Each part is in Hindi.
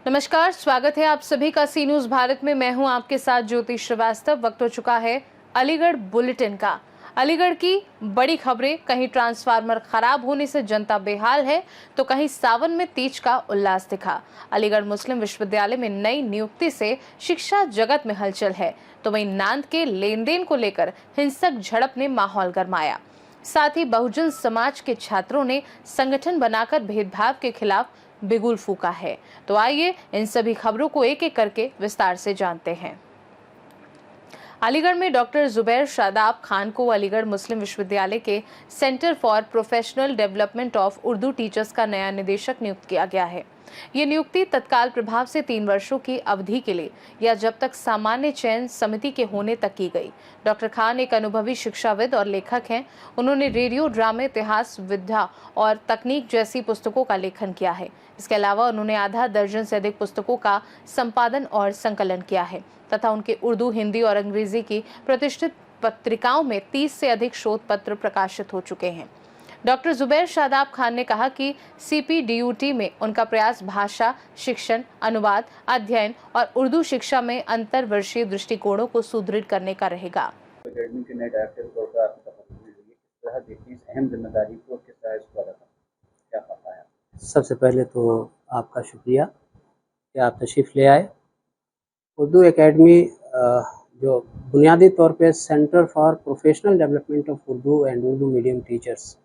नमस्कार, स्वागत है आप सभी का सी न्यूज भारत में। मैं हूं आपके साथ ज्योति श्रीवास्तव। वक्त हो चुका है अलीगढ़ बुलेटिन का। अलीगढ़ की बड़ी खबरें। कहीं ट्रांसफार्मर खराब होने से जनता बेहाल है तो कहीं सावन में तीज का उल्लास दिखा। अलीगढ़ मुस्लिम विश्वविद्यालय में नई नियुक्ति से शिक्षा जगत में हलचल है तो वहीं नांद के लेन देन को लेकर हिंसक झड़प ने माहौल गरमाया। साथ ही बहुजन समाज के छात्रों ने संगठन बनाकर भेदभाव के खिलाफ बिगुल फूका है। तो आइए इन सभी खबरों को एक एक करके विस्तार से जानते हैं। अलीगढ़ में डॉक्टर जुबैर शादाब खान को अलीगढ़ मुस्लिम विश्वविद्यालय के centre for professional development of Urdu teachers का नया निदेशक नियुक्त किया गया है। ये नियुक्ति तत्काल प्रभाव से 3 वर्षों की अवधि के लिए या जब तक सामान्य चयन समिति के होने तक की गई। डॉक्टर खान एक अनुभवी शिक्षाविद और लेखक हैं। उन्होंने रेडियो ड्रामे, इतिहास, विद्या और तकनीक जैसी पुस्तकों का लेखन किया है। इसके अलावा उन्होंने आधा दर्जन से अधिक पुस्तकों का संपादन और संकलन किया है तथा उनके उर्दू, हिंदी और अंग्रेजी की प्रतिष्ठित पत्रिकाओं में 30 से अधिक शोध पत्र प्रकाशित हो चुके हैं। डॉक्टर जुबैर शादाब खान ने कहा कि CPDUT में उनका प्रयास भाषा, शिक्षण, अनुवाद, अध्ययन और उर्दू शिक्षा में अंतरवर्षीय दृष्टिकोणों को सुदृढ़ करने का रहेगा। अकेडमी के नए डायरेक्टर के तौर पर आपकी शपथ ली गई है। किस तरह देखती इस अहम जिम्मेदारी को, किस तरह इसको अदा करना, क्या पाता है? सबसे पहले तो आपका शुक्रिया कि आप तशरीफ़ ले आए। उर्दू एकेडमी जो बुनियादी तौर पे centre for professional development of Urdu and Urdu medium teachers,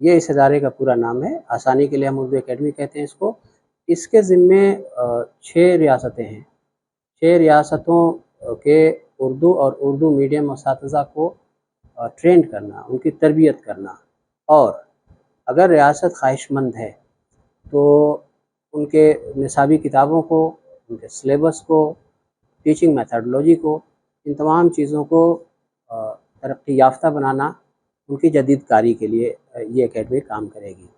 ये इस इदारे का पूरा नाम है। आसानी के लिए हम उर्दू एकेडमी कहते हैं इसको। इसके ज़िम्मे 6 रियासतें हैं। 6 रियासतों के उर्दू और उर्दू मीडियम असातिज़ा को ट्रेंड करना, उनकी तरबियत करना, और अगर रियासत ख्वाहिशमंद है तो उनके निसाबी किताबों को, उनके सिलेबस को, टीचिंग मेथडोलॉजी को, इन तमाम चीज़ों को तरक्की याफ्ता बनाना, उनकी जदीदकारी के लिए ये एकेडमी काम करेगी।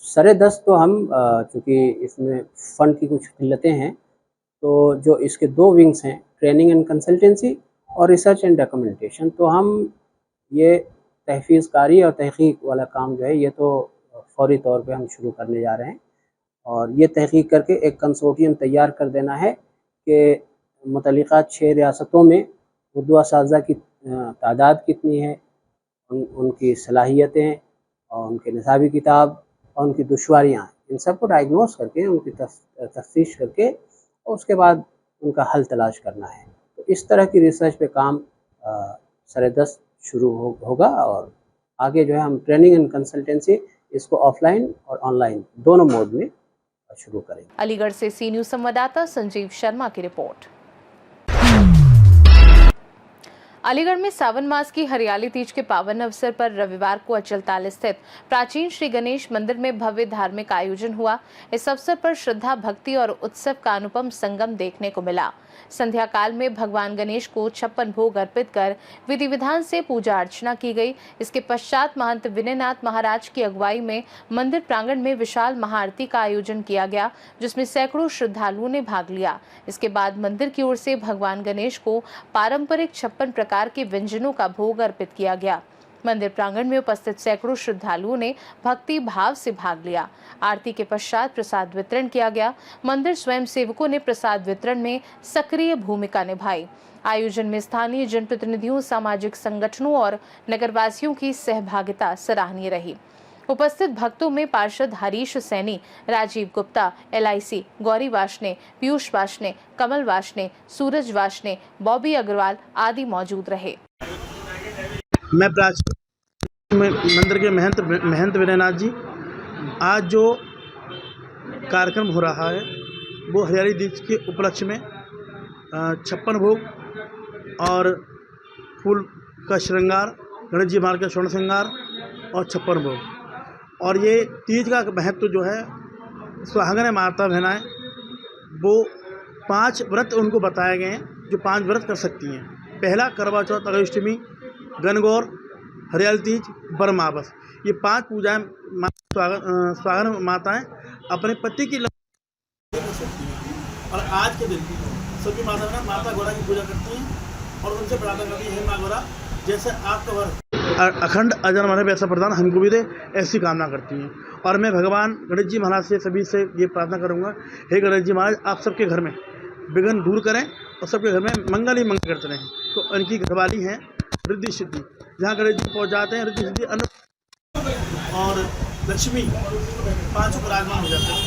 सरे-दस्त तो हम चूँकि इसमें फ़ंड की कुछ किल्लतें हैं, तो जो इसके 2 विंग्स हैं, ट्रेनिंग एंड कंसल्टेंसी और रिसर्च एंड डॉक्यूमेंटेशन, तो हम ये तहफ़ीज़ कारी और तहक़ीक़ वाला काम जो है ये तो फ़ौरी तौर पे हम शुरू करने जा रहे हैं। और ये तहक़ीक़ करके एक कंसोर्टियम तैयार कर देना है कि मुतल्लिक़ा 6 रियासतों में उर्दू असातिज़ा की तादाद कितनी है, उनकी सलाहियतें और उनके निसाबी किताब और उनकी दुश्वारियाँ, इन सब को डायग्नोस करके, उनकी तफ्तीश करके और उसके बाद उनका हल तलाश करना है। तो इस तरह की रिसर्च पे काम सरे-दस्त शुरू होगा और आगे जो है हम ट्रेनिंग एंड कंसल्टेंसी इसको ऑफलाइन और ऑनलाइन दोनों मोड में शुरू करेंगे। अलीगढ़ से सी न्यूज संवाददाता संजीव शर्मा की रिपोर्ट। अलीगढ़ में सावन मास की हरियाली तीज के पावन अवसर पर रविवार को अचलताल स्थित प्राचीन श्री गणेश मंदिर में भव्य धार्मिक आयोजन हुआ। इस अवसर पर श्रद्धा, भक्ति और उत्सव का अनुपम संगम देखने को मिला। संध्या काल में भगवान गणेश को 56 भोग अर्पित कर विधि विधान से पूजा अर्चना की गई। इसके पश्चात महंत विनयनाथ महाराज की अगुवाई में मंदिर प्रांगण में विशाल महाआरती का आयोजन किया गया, जिसमें सैकड़ों श्रद्धालुओं ने भाग लिया। इसके बाद मंदिर की ओर से भगवान गणेश को पारंपरिक 56 प्रकार के व्यंजनों का भोग अर्पित किया गया। मंदिर प्रांगण में उपस्थित सैकड़ों श्रद्धालुओं ने भक्ति भाव से भाग लिया। आरती के पश्चात प्रसाद वितरण किया गया। मंदिर स्वयं सेवकों ने प्रसाद वितरण में सक्रिय भूमिका निभाई। आयोजन में स्थानीय जनप्रतिनिधियों, सामाजिक संगठनों और नगरवासियों की सहभागिता सराहनीय रही। उपस्थित भक्तों में पार्षद हरीश सैनी, राजीव गुप्ता, LIC, गौरी वाशने, पीयूष वाशने, कमल वाशने, सूरज वाशने, बॉबी अग्रवाल आदि मौजूद रहे। मैं प्राचीन मंदिर के महंत विनयनाथ जी, आज जो कार्यक्रम हो रहा है वो हरियाली तीज के उपलक्ष्य में 56 भोग और फूल का श्रृंगार, गणेश जी महाराज का स्वर्ण श्रृंगार और 56 भोग। और ये तीज का महत्व जो है, सुहागन माता बहनाएँ वो 5 व्रत उनको बताए गए हैं जो 5 व्रत कर सकती हैं। पहला करवा चौथ, अगष्टमी, गणगौर, हरियाली तीज, बरमाबस, ये 5 पूजाएं सुहागन माताएं अपने पति की और आज के दिन सभी माता गौरा की पूजा करती हैं और उनसे प्रार्थना करती हैं, हे माँ गौरा, जैसे आपका वर अखंड अजर माने वैसा प्रदान हमको भी दे, ऐसी कामना करती हैं। और मैं भगवान गणेश जी महाराज से सभी से ये प्रार्थना करूँगा, हे गणेश जी महाराज आप सबके घर में विघ्न दूर करें और सबके घर में मंगल ही मंगल करते रहें। तो उनकी घरवाली हैं रिद्धि सिद्धि, जहाँ गणेश जी पहुँच जाते हैं रिद्धि सिद्धि अन्न और लक्ष्मी पाँच विराजमान हो जाते हैं।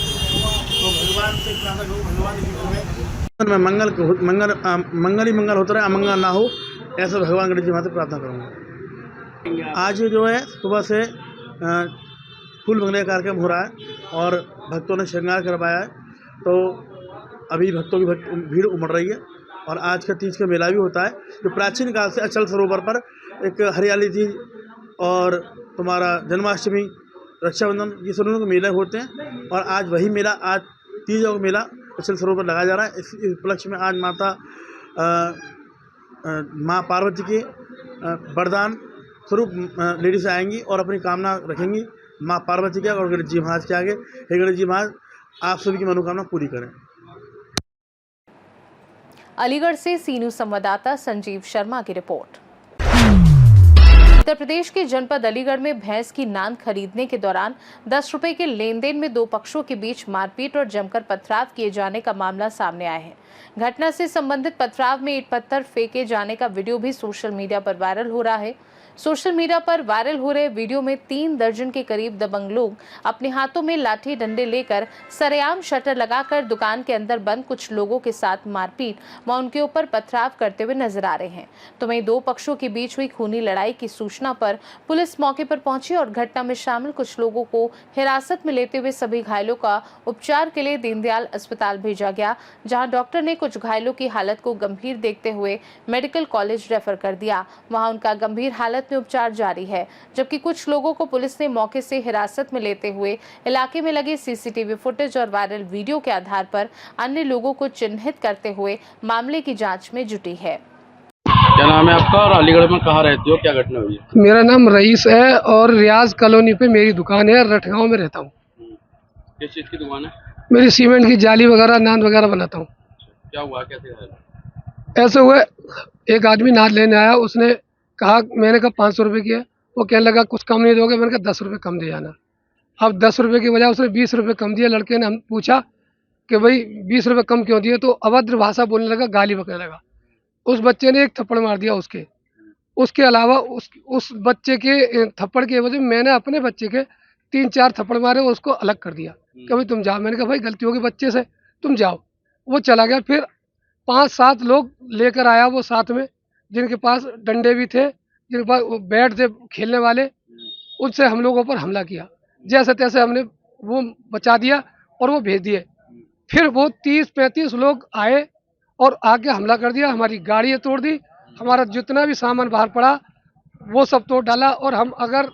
तो भगवान से प्रार्थना करूँ, भगवान के घर में मंगल ही मंगल होता रहे, अमंगल ना हो, ऐसा भगवान गणेश जी महाराज से प्रार्थना करूँगा। आज जो है सुबह से फूल मंगने का कार्यक्रम हो रहा है और भक्तों ने श्रृंगार करवाया है। तो अभी भक्तों की भीड़ उमड़ रही है और आज का तीज का मेला भी होता है, जो प्राचीन काल से अचल सरोवर पर एक हरियाली थी और तुम्हारा जन्माष्टमी, रक्षाबंधन, ये सभी मेले होते हैं। और आज वही मेला, आज तीज का मेला अचल सरोवर पर लगाया जा रहा है। इस उपलक्ष्य में आज माँ पार्वती के वरदान स्वरूप लेडीज आएंगी और अपनी कामना रखेंगी माँ पार्वती के और गणेश जी महाराज के आगे। हे गणेश जी महाराज आप सभी की मनोकामना पूरी करें। अलीगढ़ से सी न्यूज़ संवाददाता संजीव शर्मा की रिपोर्ट। उत्तर प्रदेश के जनपद अलीगढ़ में भैंस की नांद खरीदने के दौरान 10 रुपए के लेन देन में दो पक्षों के बीच मारपीट और जमकर पथराव किए जाने का मामला सामने आया है। घटना से संबंधित पथराव में ईंट पत्थर फेंके जाने का वीडियो भी सोशल मीडिया पर वायरल हो रहा है। सोशल मीडिया पर वायरल हो रहे वीडियो में 3 दर्जन के करीब दबंग लोग अपने हाथों में लाठी डंडे लेकर सरेआम शटर लगाकर दुकान के अंदर बंद कुछ लोगों के साथ मारपीट व उनके ऊपर पथराव करते हुए नजर आ रहे हैं। तो वहीं दो पक्षों के बीच हुई खूनी लड़ाई की सूचना पर पुलिस मौके पर पहुंची और घटना में शामिल कुछ लोगों को हिरासत में लेते हुए सभी घायलों का उपचार के लिए दीनदयाल अस्पताल भेजा गया, जहां डॉक्टर ने कुछ घायलों की हालत को गंभीर देखते हुए मेडिकल कॉलेज रेफर कर दिया। वहां उनका गंभीर हालत में उपचार जारी है, जबकि कुछ लोगों को पुलिस ने मौके से हिरासत में लेते हुए इलाके में लगे सीसीटीवी फुटेज और वायरल वीडियो के आधार पर अन्य लोगों को चिन्हित करते हुए मामले की जांच में जुटी है। क्या नाम है आपका और अलीगढ़ में कहाँ रहते हो, क्या घटना हुई है? मेरा नाम रईस है और रियाज कॉलोनी पे मेरी दुकान है, रटगांव में रहता हूँ। किस चीज़ की दुकान है? मेरी सीमेंट की जाली वगैरह नाद वगैरह बनाता हूँ। क्या हुआ, कैसे है? ऐसे हुए, एक आदमी नाद लेने आया, उसने कहा, मैंने कहा 500 रुपये की है, वो कहने लगा कुछ कम नहीं दोगे, मैंने कहा 10 रुपये कम दे जाना। अब 10 रुपये की बजाय उसने 20 रुपये कम दिया। लड़के ने हम पूछा कि भाई 20 रुपये कम क्यों दिए, तो अभद्र भाषा बोलने लगा, गाली बकने लगा। उस बच्चे ने एक थप्पड़ मार दिया उसके अलावा उस बच्चे के थप्पड़ की वजह में मैंने अपने बच्चे के 3-4 थप्पड़ मारे, उसको अलग कर दिया कि भाई तुम जाओ। मैंने कहा भाई गलती होगी बच्चे से, तुम जाओ। वो चला गया। फिर 5-7 लोग लेकर आया वो साथ में, जिनके पास डंडे भी थे, जिनके पास बैट थे खेलने वाले, उनसे हम लोगों पर हमला किया। जैसे तैसे हमने वो बचा दिया और वो भेज दिए। फिर वो 30-35 लोग आए और आके हमला कर दिया, हमारी गाड़ियाँ तोड़ दी, हमारा जितना भी सामान बाहर पड़ा वो सब तोड़ डाला। और हम अगर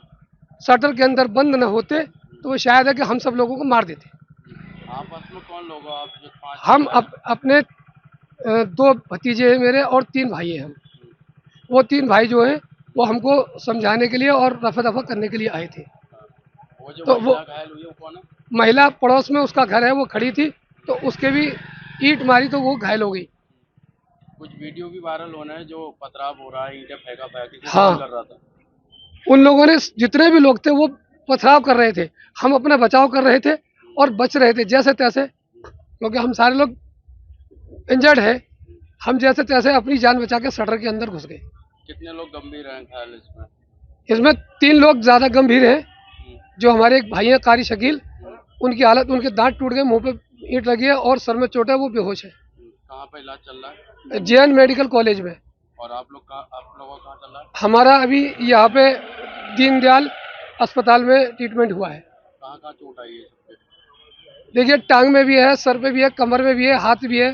शटर के अंदर बंद न होते तो वो शायद है कि हम सब लोगों को मार देते। आपस में कौन लोग हो आप जो 5? हम अपने 2 भतीजे हैं मेरे और 3 भाई हैं हम। वो 3 भाई जो हैं वो हमको समझाने के लिए और रफा दफा करने के लिए आए थे। वो जो तो महिला घायल हुई है वो कौन है? महिला पड़ोस में उसका घर है, वो खड़ी थी तो उसके भी ईंट मारी तो वो घायल हो गई। कुछ वीडियो भी वायरल होना है जो पथराव हो रहा है, ईंटें फेंका फेंकी हाँ। कर रहा था। उन लोगों ने, जितने भी लोग थे वो पथराव कर रहे थे, हम अपना बचाव कर रहे थे और बच रहे थे जैसे तैसे, क्योंकि हम सारे लोग इंजर्ड है। हम जैसे तैसे अपनी जान बचा के शटर के अंदर घुस गए। कितने लोग गंभीर हैं घायल इसमें? इसमें 3 लोग ज़्यादा गंभीर हैं। जो हमारे एक भाई हैं कारी शकील, उनकी हालत, उनके दांत टूट गए, मुंह पे ईंट लगी है और सर में चोट है, वो बेहोश है। कहाँ पे इलाज चल रहा है? JN मेडिकल कॉलेज में। और आप लोगों का कहाँ चल रहा है? हमारा अभी यहाँ पे दीनदयाल अस्पताल में ट्रीटमेंट हुआ है। कहाँ कहाँ चोट आई है सबके? देखिए टांग में भी है, सर पे भी है, कमर में भी है, हाथ भी है,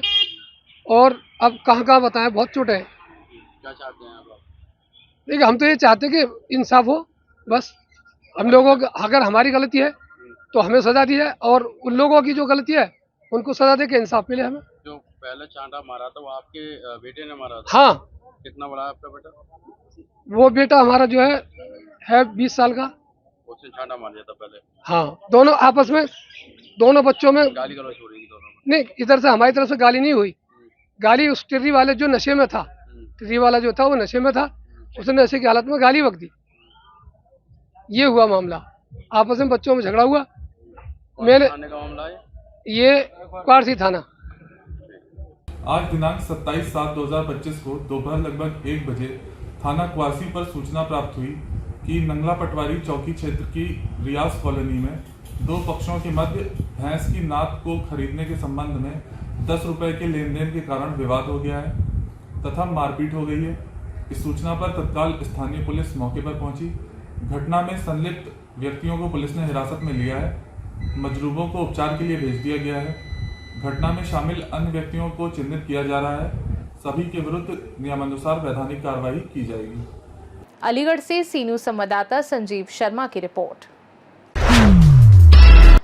और अब कहाँ कहाँ बताएं, बहुत चोट है। क्या चाहते हैं आप? देखिए हम तो ये चाहते हैं कि इंसाफ हो, बस। हम लोगों को अगर हमारी गलती है तो हमें सजा दी जाए, और उन लोगों की जो गलती है उनको सजा दे के इंसाफ मिले हमें। जो पहले चांटा मारा था वो आपके बेटे ने मारा था? हाँ। कितना बड़ा है आपका बेटा? वो बेटा हमारा जो है 20 साल का। उसने चांटा मार दिया था पहले? हाँ, दोनों आपस में, दोनों बच्चों में गाली गलौज हो रही थी दोनों में? नहीं, इधर से हमारी तरफ से गाली नहीं हुई। गाली उस टिर्री वाले जो नशे में था, टिर्री वाला जो था वो नशे में था, उसने नशे की हालत में गाली बक दी। ये हुआ मामला, आपस में बच्चों में झगड़ा हुआ मैंने थाने का मामला है? ये क्वारसी थाना। आज दिनांक 27/7/2025 को दोपहर लगभग 1 बजे थाना क्वासी पर सूचना प्राप्त हुई कि नंगला पटवारी चौकी क्षेत्र की रियाज कॉलोनी में दो पक्षों के मध्य भैंस की नात को खरीदने के संबंध में 10 रुपए के लेन देन के कारण विवाद हो गया है तथा मारपीट हो गई है। इस सूचना पर तत्काल स्थानीय पुलिस मौके पर पहुंची। घटना में संलिप्त व्यक्तियों को पुलिस ने हिरासत में लिया है। मजरूबों को उपचार के लिए भेज दिया गया है। घटना में शामिल अन्य व्यक्तियों को चिन्हित किया जा रहा है। सभी के विरुद्ध नियमानुसार वैधानिक कार्रवाई की जाएगी। अलीगढ़ से सी न्यूज संवाददाता संजीव शर्मा की रिपोर्ट।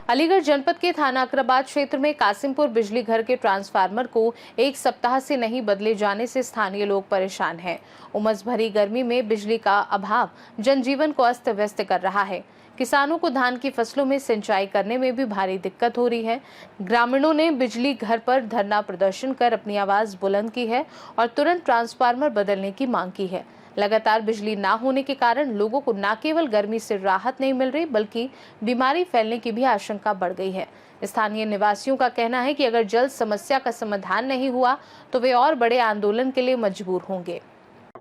अलीगढ़ जनपद के थाना अकराबाद क्षेत्र में कासिमपुर बिजली घर के ट्रांसफार्मर को 1 सप्ताह से नहीं बदले जाने से स्थानीय लोग परेशान हैं। उमस भरी गर्मी में बिजली का अभाव जनजीवन को अस्त व्यस्त कर रहा है। किसानों को धान की फसलों में सिंचाई करने में भी भारी दिक्कत हो रही है। ग्रामीणों ने बिजली घर पर धरना प्रदर्शन कर अपनी आवाज बुलंद की है और तुरंत ट्रांसफार्मर बदलने की मांग की है। लगातार बिजली ना होने के कारण लोगों को न केवल गर्मी से राहत नहीं मिल रही बल्कि बीमारी फैलने की भी आशंका बढ़ गई है। स्थानीय निवासियों का कहना है कि अगर जल्द समस्या का समाधान नहीं हुआ तो वे और बड़े आंदोलन के लिए मजबूर होंगे।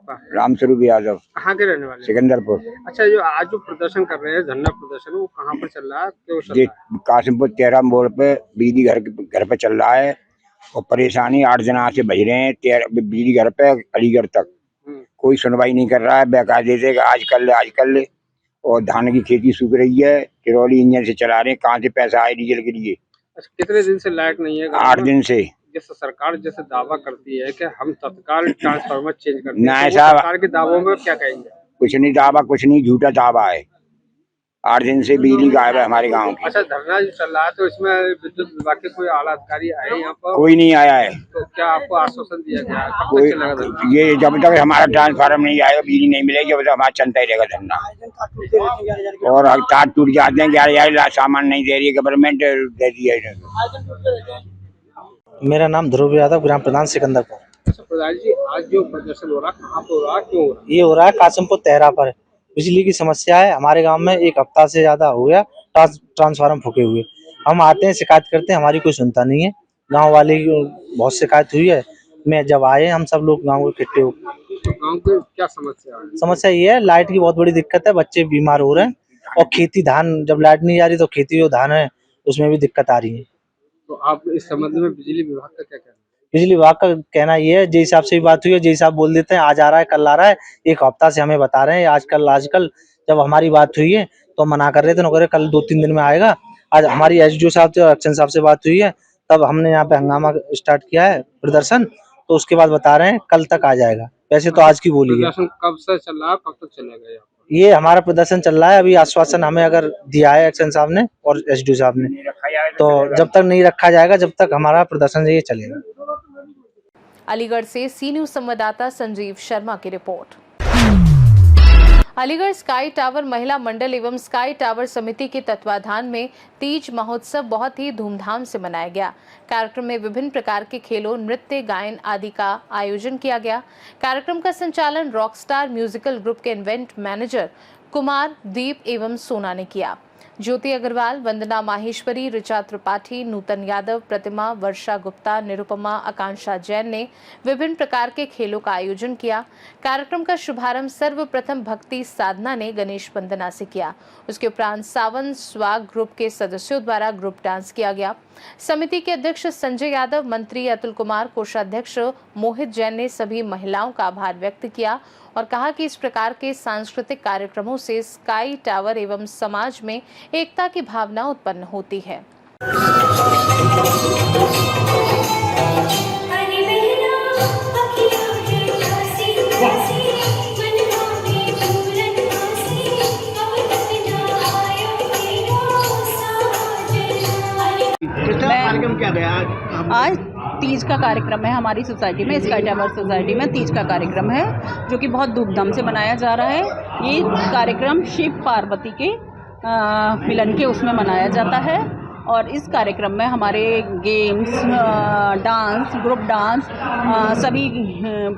रामस्वरूप यादव, कहाँ के रहने वाले? सिकंदरपुर। अच्छा, जो आज जो प्रदर्शन कर रहे हैं, धरना प्रदर्शन, वो कहाँ पर चल रहा है, क्यों चल ये रहा है? कासिमपुर 13 मोड़ पे बिजली घर पे चल रहा है और परेशानी 8 दिन से बज रहे हैं बिजली घर पे अलीगढ़ तक। कोई सुनवाई नहीं कर रहा है। बेकायदे से आज कर ले और धान की खेती सूख रही है। ट्रॉली इंजन से चला रहे हैं। कहाँ से पैसा आए डीजल के लिए? अच्छा, कितने दिन से लाइट नहीं है? 8 दिन से। जैसे सरकार जैसे दावा करती है कि हम तत्काल ट्रांसफार्मर चेंज करते ना हैं, तो ऐसा सरकार के दावों में क्या कहेंगे? कुछ नहीं दावा, कुछ नहीं, झूठा दावा है। 8 दिन से बिजली गायब है हमारे गाँव की। अच्छा, धरना जो चल रहा है तो इसमें विद्युत विभाग के कोई आला अधिकारी आए यहाँ पर? कोई नहीं आया है। तो क्या आपको आश्वासन दिया गया है? कब कोई तक चलेगा धरना? ये जब तक हमारा ट्रांसफार्मर नहीं आएगा, बिजली नहीं मिलेगी, जब तक हमारा चलता ही रहेगा धरना। और तार टूट जाते हैं, 11,000 सामान नहीं दे रही है गवर्नमेंट, दे दिया है। मेरा नाम ध्रुव यादव, ग्राम प्रधान सिकंदरपुर। अच्छा प्रधान जी, आज जो प्रदर्शन हो रहा है कहाँ पर हो रहा है, क्यों हो रहा है? ये हो रहा है कासिमपुर तेहरा पर। बिजली की समस्या है हमारे गांव में। 1 हफ्ता से ज्यादा हो गया ट्रांसफार्मर फूके हुए। हम आते हैं, शिकायत करते हैं, हमारी कोई सुनता नहीं है। गांव वाले की बहुत शिकायत हुई है। मैं जब आए हम सब लोग गांव के इकट्ठे हो। तो गाँव की क्या समस्या है? समस्या ये है, लाइट की बहुत बड़ी दिक्कत है। बच्चे बीमार हो रहे हैं और खेती धान जब लाइट नहीं आ रही तो खेती जो धान है उसमें भी दिक्कत आ रही है। तो आप इस संबंध में बिजली विभाग का क्या कहना है? बिजली विभाग का कहना ये है, जिस हिसाब से भी बात हुई है, जिस हिसाब बोल देते हैं आज आ रहा है कल आ रहा है। 1 हफ्ता से हमें बता रहे हैं आजकल जब हमारी बात हुई है तो मना कर रहे थे, कह रहे कल 2-3 दिन में आएगा। आज हमारी SDO साहब से, एक्शन साहब से बात हुई है, तब हमने यहाँ पे हंगामा स्टार्ट किया है प्रदर्शन। तो उसके बाद बता रहे हैं कल तक आ जाएगा। वैसे तो आज की बोली है। प्रदर्शन कब से चल रहा है, कब तक चलेगा यहाँ पर? ये हमारा प्रदर्शन चल रहा है। अभी आश्वासन हमें अगर दिया है एक्शन साहब ने और SDO साहब ने, तो जब तक नहीं रखा जाएगा जब तक हमारा प्रदर्शन ये चलेगा। अलीगढ़ से सी न्यूज संवाददाता संजीव शर्मा की रिपोर्ट। अलीगढ़ स्काई टावर महिला मंडल एवं स्काई टावर समिति के तत्वाधान में तीज महोत्सव बहुत ही धूमधाम से मनाया गया। कार्यक्रम में विभिन्न प्रकार के खेलों, नृत्य, गायन आदि का आयोजन किया गया। कार्यक्रम का संचालन रॉकस्टार म्यूजिकल ग्रुप के इवेंट मैनेजर कुमार, दीप एवं सोना ने किया। ज्योति अग्रवाल, वंदना माहेश्वरी, ऋचा त्रिपाठी, नूतन यादव, प्रतिमा, वर्षा गुप्ता, निरुपमा, आकांक्षा जैन ने विभिन्न प्रकार के खेलों का आयोजन किया। कार्यक्रम का शुभारंभ सर्वप्रथम भक्ति साधना ने गणेश वंदना से किया। उसके उपरांत सावन स्वाग ग्रुप के सदस्यों द्वारा ग्रुप डांस किया गया। समिति के अध्यक्ष संजय यादव, मंत्री अतुल कुमार, कोषाध्यक्ष मोहित जैन ने सभी महिलाओं का आभार व्यक्त किया और कहा कि इस प्रकार के सांस्कृतिक कार्यक्रमों से स्काई टावर एवं समाज में एकता की भावना उत्पन्न होती है। कार्यक्रम क्या गया आज तीज का कार्यक्रम है हमारी सोसाइटी में, स्काई टावर सोसाइटी में तीज का कार्यक्रम है जो कि बहुत धूमधाम से मनाया जा रहा है। ये कार्यक्रम शिव पार्वती के मिलन के उसमें मनाया जाता है और इस कार्यक्रम में हमारे गेम्स, डांस, ग्रुप डांस, सभी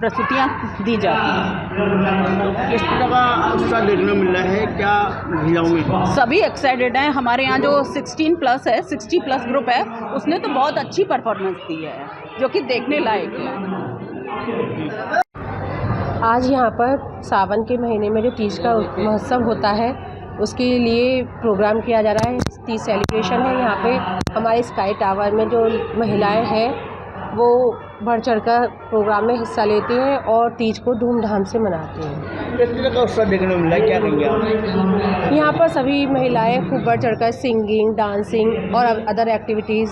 प्रस्तुतियाँ दी जाती हैं। किस तरह का उत्साह देखने को मिल रहा है क्या महिलाओं में? सभी एक्साइटेड हैं। हमारे यहाँ जो 16+ है, 60+ ग्रुप है, उसने तो बहुत अच्छी परफॉर्मेंस दी है, जो कि देखने लायक है। आज यहाँ पर सावन के महीने में जो तीज का महोत्सव होता है उसके लिए प्रोग्राम किया जा रहा है। तीज सेलिब्रेशन है। यहाँ पे हमारे स्काई टावर में जो महिलाएं हैं वो बढ़ चढ़कर प्रोग्राम में हिस्सा लेती हैं और तीज को धूमधाम से मनाती हैं। किस तरह का उत्साह देखने को मिला है क्या कहेंगे आप? यहाँ पर सभी महिलाएं खूब बढ़ चढ़कर सिंगिंग, डांसिंग और अदर एक्टिविटीज़,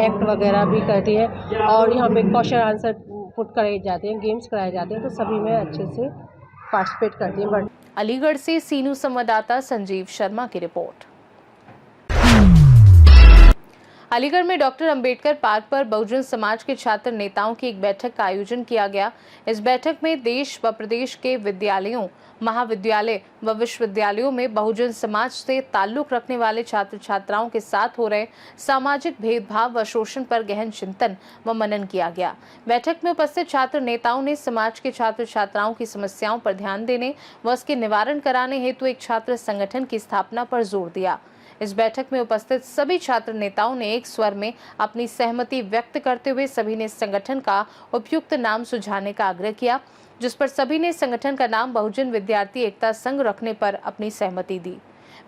एक्ट वगैरह भी करती हैं और यहाँ पे क्वेश्चन आंसर पुट कराए जाते हैं, गेम्स कराए जाते हैं, तो सभी में अच्छे से पार्टिसिपेट करती हैं। अलीगढ़ से सीनू संवाददाता संजीव शर्मा की रिपोर्ट। अलीगढ़ में डॉक्टर अंबेडकर पार्क पर बहुजन समाज के छात्र नेताओं की एक बैठक का आयोजन किया गया। इस बैठक में देश व प्रदेश के विद्यालयों, महाविद्यालय व विश्वविद्यालयों में बहुजन समाज से ताल्लुक रखने वाले छात्र छात्राओं के साथ हो रहे सामाजिक भेदभाव व शोषण पर गहन चिंतन व मनन किया गया। बैठक में उपस्थित छात्र नेताओं ने समाज के छात्र छात्राओं की समस्याओं पर ध्यान देने व उसके निवारण कराने हेतु एक छात्र संगठन की स्थापना पर जोर दिया। इस बैठक में उपस्थित सभी छात्र नेताओं ने एक स्वर में अपनी सहमति व्यक्त करते हुए सभी ने संगठन का उपयुक्त नाम सुझाने का आग्रह किया, जिस पर सभी ने संगठन का नाम बहुजन विद्यार्थी एकता संघ रखने पर अपनी सहमति दी।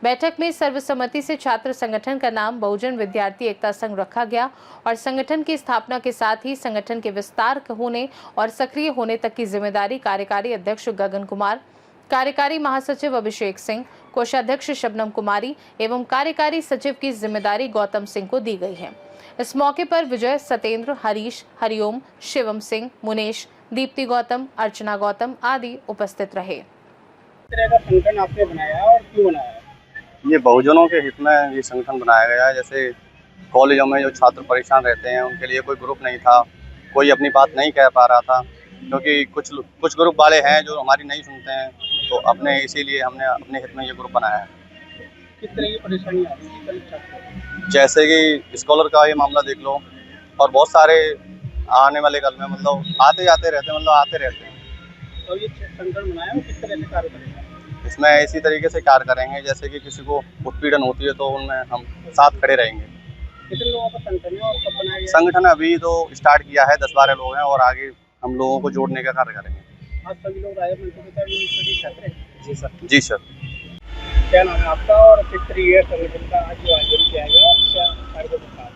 बैठक में सर्वसम्मति से छात्र संगठन का नाम बहुजन विद्यार्थी एकता संघ रखा गया और संगठन की स्थापना के साथ ही संगठन के विस्तार होने और सक्रिय होने तक की जिम्मेदारी कार्यकारी अध्यक्ष गगन कुमार, कार्यकारी महासचिव अभिषेक सिंह, कोषाध्यक्ष शबनम कुमारी एवं कार्यकारी सचिव की जिम्मेदारी गौतम सिंह को दी गई है। इस मौके पर विजय, सतेंद्र, हरीश, हरिओम, शिवम सिंह, मुनेश, दीप्ति गौतम, अर्चना गौतम आदि उपस्थित रहे। किस तरह का संगठन आपने बनाया और क्यों बनाया? ये बहुजनों के हित में ये संगठन बनाया गया है। जैसे कॉलेजों में जो छात्र परेशान रहते हैं उनके लिए कोई ग्रुप नहीं था, कोई अपनी बात नहीं कह पा रहा था, क्योंकि कुछ ग्रुप वाले हैं जो हमारी नहीं सुनते हैं, तो इसीलिए हमने अपने हित में ये ग्रुप बनाया है। किस तरह की परेशानी आ रही है? जैसे कि स्कॉलर का ये मामला देख लो और बहुत सारे आने वाले कल में आते जाते रहते हैं, आते रहते हैं। और ये संगठन बनाया है, किस तरह से कार्य करेगा? इसमें इसी तरीके से कार्य करेंगे जैसे कि किसी को उत्पीड़न होती है तो उनमें हम साथ खड़े रहेंगे। कितने लोगों का संगठन है और कब बनाया गया? संगठन अभी तो स्टार्ट किया है, 10-12 लोग हैं और आगे हम लोगों को जोड़ने का कार्य करेंगे। आज सभी लोग राजा यूनिवर्सिटी छात्र हैं? जी सर। जी सर। क्या नाम है आपका और किस तरीके संगठन का आज आयोजन किया गया और क्या कार्यक्रम था?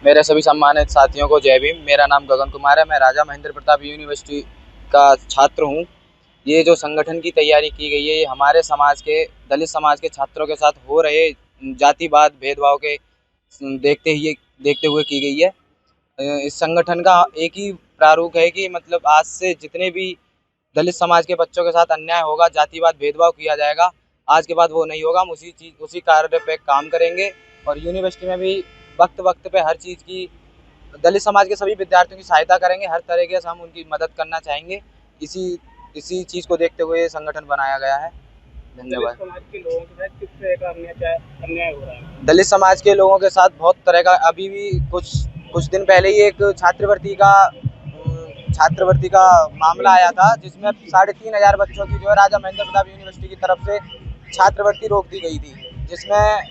मेरे सभी सम्मानित साथियों को जय भीम। मेरा नाम गगन कुमार है, मैं राजा महेंद्र प्रताप यूनिवर्सिटी का छात्र हूँ। ये जो संगठन की तैयारी की गई है ये हमारे समाज के, दलित समाज के छात्रों के साथ हो रहे जातिवाद भेदभाव के देखते हुए की गई है। इस संगठन का एक ही प्रारूप है कि मतलब आज से जितने भी दलित समाज के बच्चों के साथ अन्याय होगा, जातिवाद भेदभाव किया जाएगा, आज के बाद वो नहीं होगा। हम उसी कार्य पे काम करेंगे और यूनिवर्सिटी में भी वक्त पे हर चीज़ की दलित समाज के सभी विद्यार्थियों की सहायता करेंगे, हर तरीके से हम उनकी मदद करना चाहेंगे। इसी चीज़ को देखते हुए संगठन बनाया गया है। धन्यवाद। समाज के लोगों के साथ किस तरह का अन्याय हो रहा है? दलित समाज के लोगों के साथ बहुत तरह का, अभी भी कुछ दिन पहले ही एक छात्रवृत्ति का मामला आया था जिसमें 3500 बच्चों की जो है राजा महेंद्र प्रताप यूनिवर्सिटी की तरफ से छात्रवृत्ति रोक दी गई थी, जिसमें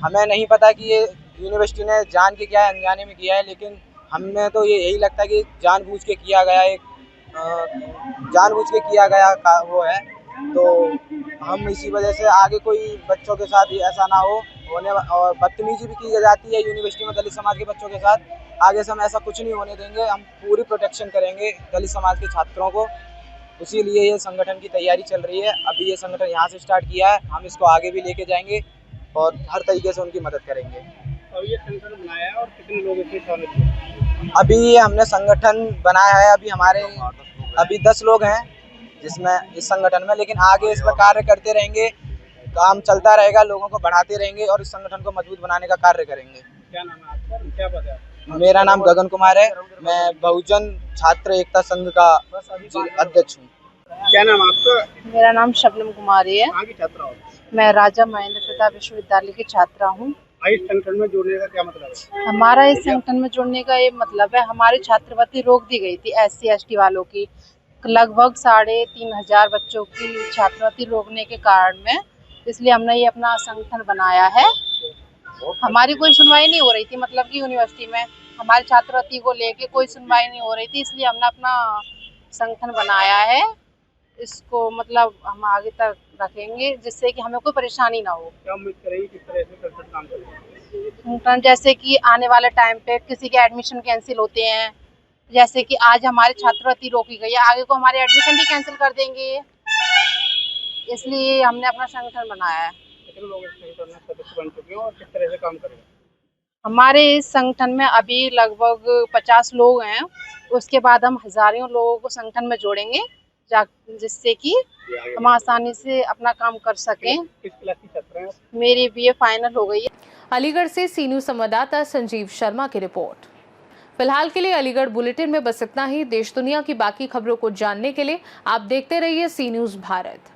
हमें नहीं पता कि ये यूनिवर्सिटी ने जान के किया है, अनजाने में किया है, लेकिन हमें तो यही लगता है कि जानबूझ के किया गया वो है। तो हम इसी वजह से आगे कोई बच्चों के साथ ऐसा ना हो और बदतमीजी भी की जाती है यूनिवर्सिटी में दलित समाज के बच्चों के साथ। आगे से हम ऐसा कुछ नहीं होने देंगे, हम पूरी प्रोटेक्शन करेंगे दलित समाज के छात्रों को। इसीलिए ये संगठन की तैयारी चल रही है। अभी ये संगठन यहाँ से स्टार्ट किया है, हम इसको आगे भी लेके जाएंगे और हर तरीके से उनकी मदद करेंगे। अब ये संगठन बनाया है और कितने लोग इसमें शामिल हैं? अभी ये हमने संगठन बनाया है, अभी 10 लोग हैं जिसमें इस संगठन में, लेकिन आगे इस पर कार्य करते रहेंगे, काम चलता रहेगा, लोगों को बढ़ाते रहेंगे और इस संगठन को मजबूत बनाने का कार्य करेंगे। क्या नाम है आपका, क्या पद है? मेरा नाम गगन कुमार है, मैं बहुजन छात्र एकता संघ का अध्यक्ष हूँ। क्या नाम आपका? मेरा नाम शबनम कुमारी है। कहाँ की छात्रा हो? मैं राजा महेंद्र प्रताप विश्वविद्यालय की छात्रा हूँ। इस संगठन में जुड़ने का क्या मतलब है? हमारा इस संगठन में जुड़ने का ये मतलब है, हमारी छात्रवृत्ति रोक दी गई थी SC ST वालों की, लगभग 3,500 बच्चों की छात्रवृत्ति रोकने के कारण में, इसलिए हमने ये अपना संगठन बनाया है। हमारी कोई सुनवाई नहीं हो रही थी, मतलब कि यूनिवर्सिटी में हमारी छात्रवृत्ति को लेके कोई सुनवाई नहीं हो रही थी, इसलिए हमने अपना संगठन बनाया है। इसको मतलब हम आगे तक रखेंगे जिससे कि हमें कोई परेशानी ना हो। क्या उम्मीद करेंगे किस तरह से संगठन काम करेगा? संगठन जैसे कि आने वाले टाइम पे किसी के एडमिशन कैंसिल होते हैं, जैसे कि आज हमारी छात्रवृत्ति रोकी गई है, आगे को हमारे एडमिशन भी कैंसिल कर देंगे, इसलिए हमने अपना संगठन बनाया है। कितने लोग इस संगठन में सदस्य बन चुके हैं और किस तरह से काम करेंगे? हमारे इस संगठन में अभी लगभग 50 लोग हैं, उसके बाद हम हजारों लोगों को संगठन में जोड़ेंगे जिससे कि हम आसानी से अपना काम कर सकें। किस क्लास की छात्र हैं? मेरी BA फाइनल हो गई है। अलीगढ़ से सी न्यूज़ संवाददाता संजीव शर्मा की रिपोर्ट। फिलहाल के लिए अलीगढ़ बुलेटिन में बस इतना ही। देश दुनिया की बाकी खबरों को जानने के लिए आप देखते रहिए सी न्यूज़ भारत।